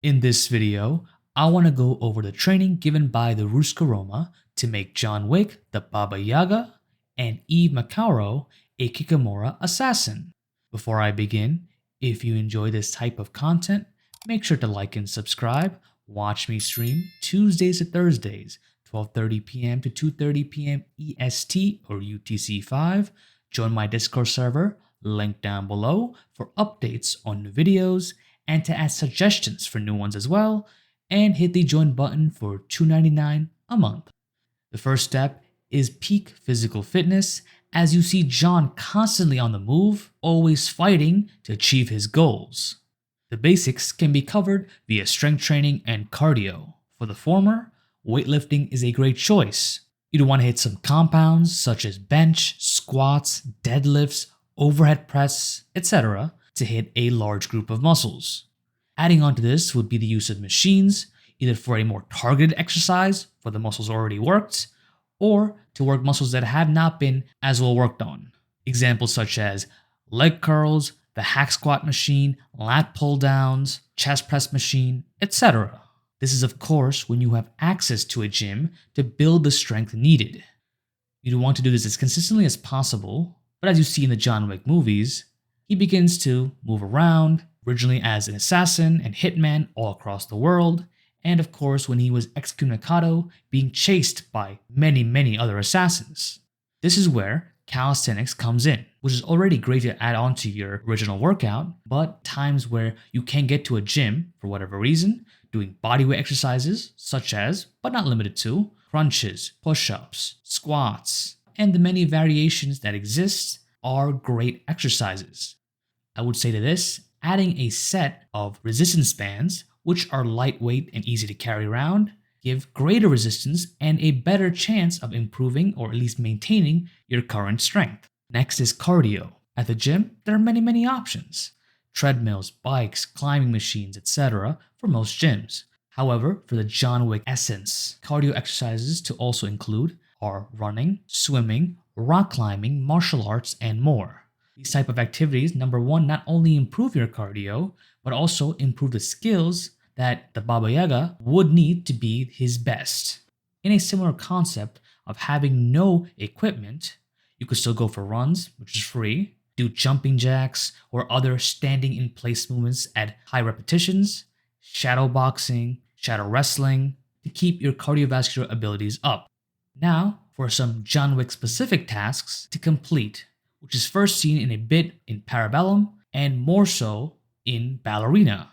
In this video, I want to go over the training given by the Ruska Roma to make John Wick the Baba Yaga and Eve Macauro a Kikamura assassin. Before I begin, if you enjoy this type of content, make sure to like and subscribe. Watch me stream Tuesdays to Thursdays, 12:30 p.m. to 2:30 p.m. EST or UTC5. Join my Discord server, link down below, for updates on new videos and to add suggestions for new ones as well, and hit the join button for $2.99 a month. The first step is peak physical fitness, as you see John constantly on the move, always fighting to achieve his goals. The basics can be covered via strength training and cardio. For the former, weightlifting is a great choice. You'd want to hit some compounds such as bench, squats, deadlifts, overhead press, etc. to hit a large group of muscles. Adding on to this would be the use of machines, either for a more targeted exercise for the muscles already worked, or to work muscles that have not been as well worked on. Examples such as leg curls, the hack squat machine, lat pull downs, chest press machine, etc. This is of course when you have access to a gym to build the strength needed. You'd want to do this as consistently as possible, but as you see in the John Wick movies, he begins to move around, originally as an assassin and hitman all across the world, and of course when he was excommunicado, being chased by many other assassins. This is where calisthenics comes in, which is already great to add on to your original workout, but times where you can't get to a gym for whatever reason, doing bodyweight exercises such as, but not limited to, crunches, push-ups, squats, and the many variations that exist are great exercises. I would say to this, adding a set of resistance bands, which are lightweight and easy to carry around, give greater resistance and a better chance of improving or at least maintaining your current strength. Next is cardio. At the gym, there are many options. Treadmills, bikes, climbing machines, etc. for most gyms. However, for the John Wick essence, cardio exercises to also include are running, swimming, rock climbing, martial arts, and more. These type of activities, number one, not only improve your cardio, but also improve the skills that the Baba Yaga would need to be his best. In a similar concept of having no equipment, you could still go for runs, which is free, do jumping jacks or other standing in place movements at high repetitions, shadow boxing, shadow wrestling, to keep your cardiovascular abilities up. Now, for some John Wick specific tasks to complete, which is first seen in a bit in Parabellum and more so in Ballerina.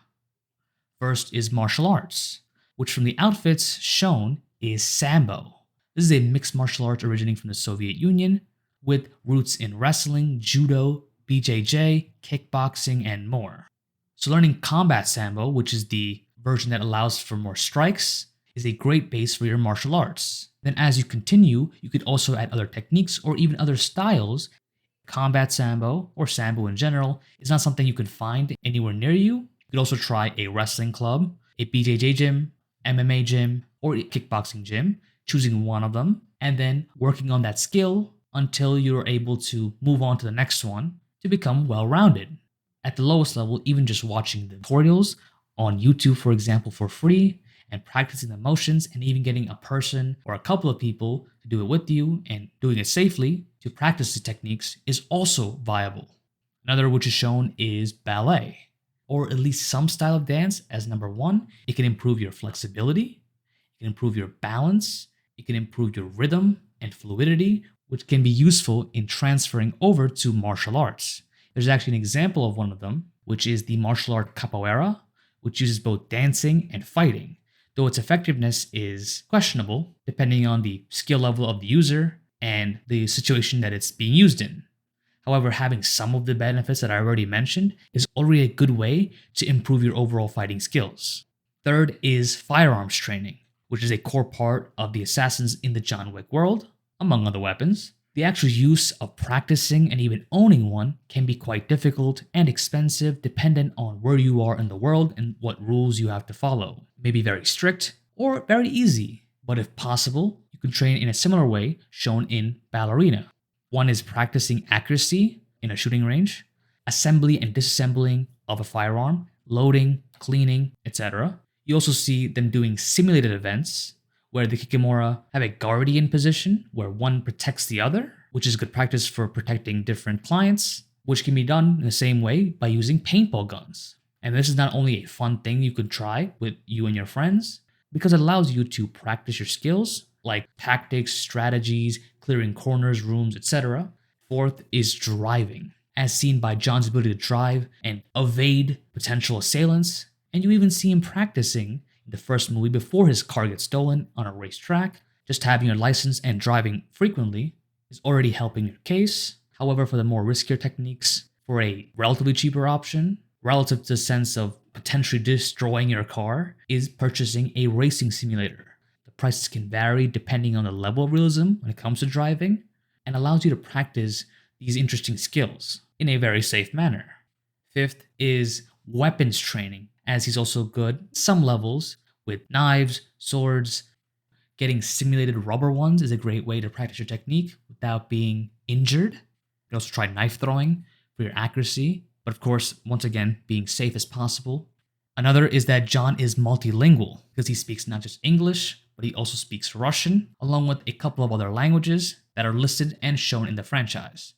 First is martial arts, which from the outfits shown is Sambo. This is a mixed martial arts originating from the Soviet Union with roots in wrestling, judo, BJJ, kickboxing, and more. So learning combat Sambo, which is the version that allows for more strikes, is a great base for your martial arts. Then as you continue, you could also add other techniques or even other styles. Combat Sambo, or Sambo in general, is not something you can find anywhere near you. You could also try a wrestling club, a BJJ gym, MMA gym, or a kickboxing gym, choosing one of them, and then working on that skill until you're able to move on to the next one to become well-rounded. At the lowest level, even just watching the tutorials on YouTube, for example, for free, and practicing the motions and even getting a person or a couple of people to do it with you and doing it safely to practice the techniques is also viable. Another which is shown is ballet, or at least some style of dance. As number one, it can improve your flexibility, it can improve your balance, it can improve your rhythm and fluidity, which can be useful in transferring over to martial arts. There's actually an example of one of them, which is the martial art capoeira, which uses both dancing and fighting, though its effectiveness is questionable depending on the skill level of the user and the situation that it's being used in. However, having some of the benefits that I already mentioned is already a good way to improve your overall fighting skills. Third is firearms training, which is a core part of the assassins in the John Wick world, among other weapons. The actual use of practicing and even owning one can be quite difficult and expensive dependent on where you are in the world and what rules you have to follow. It may be very strict or very easy, but if possible, you can train in a similar way shown in Ballerina. One is practicing accuracy in a shooting range, assembly and disassembling of a firearm, loading, cleaning, etc. You also see them doing simulated events where the Kikimora have a guardian position where one protects the other, which is good practice for protecting different clients, which can be done in the same way by using paintball guns. And this is not only a fun thing you could try with you and your friends, because it allows you to practice your skills like tactics, strategies, clearing corners, rooms, etc. Fourth is driving, as seen by John's ability to drive and evade potential assailants, and you even see him practicing in the first movie before his car gets stolen on a racetrack. Just having your license and driving frequently is already helping your case. However, for the more riskier techniques, for a relatively cheaper option, relative to the sense of potentially destroying your car, is purchasing a racing simulator. The prices can vary depending on the level of realism when it comes to driving, and allows you to practice these interesting skills in a very safe manner. Fifth is weapons training, as he's also good at some levels with knives, swords. Getting simulated rubber ones is a great way to practice your technique without being injured. You can also try knife throwing for your accuracy, but of course, once again, being safe as possible. Another is that John is multilingual because he speaks not just English, but he also speaks Russian, along with a couple of other languages that are listed and shown in the franchise.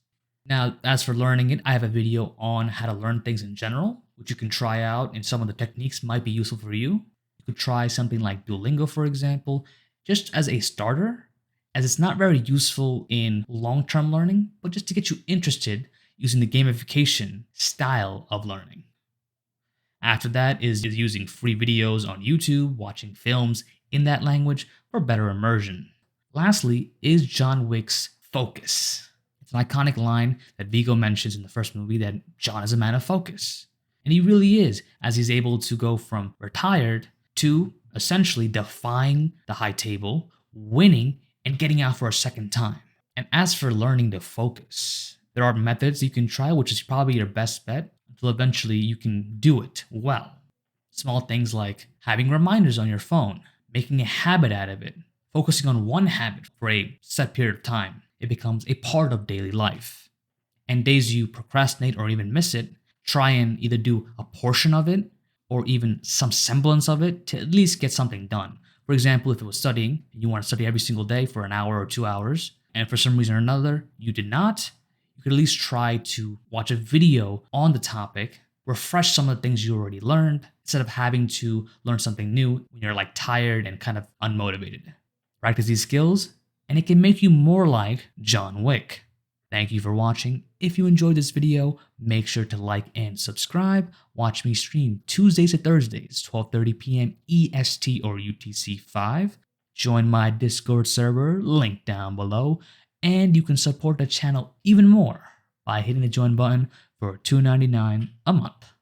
Now, as for learning it, I have a video on how to learn things in general, which you can try out, and some of the techniques might be useful for you. You could try something like Duolingo, for example, just as a starter, as it's not very useful in long-term learning, but just to get you interested using the gamification style of learning. After that is using free videos on YouTube, watching films in that language for better immersion. Lastly is John Wick's focus. It's an iconic line that Viggo mentions in the first movie that John is a man of focus. And he really is, as he's able to go from retired to essentially defying the high table, winning, and getting out for a second time. And as for learning to focus, there are methods you can try, which is probably your best bet until eventually you can do it well. Small things like having reminders on your phone, making a habit out of it, focusing on one habit for a set period of time. It becomes a part of daily life. And days you procrastinate or even miss it, try and either do a portion of it or even some semblance of it to at least get something done. For example, if it was studying, and you want to study every single day for an hour or 2 hours, and for some reason or another you did not, you could at least try to watch a video on the topic, refresh some of the things you already learned, instead of having to learn something new when you're like tired and kind of unmotivated. Practice these skills, and it can make you more like John Wick. Thank you for watching. If you enjoyed this video, make sure to like and subscribe. Watch me stream Tuesdays to Thursdays, 12:30 p.m. EST or UTC5. Join my Discord server, link down below, and you can support the channel even more by hitting the join button for $2.99 a month.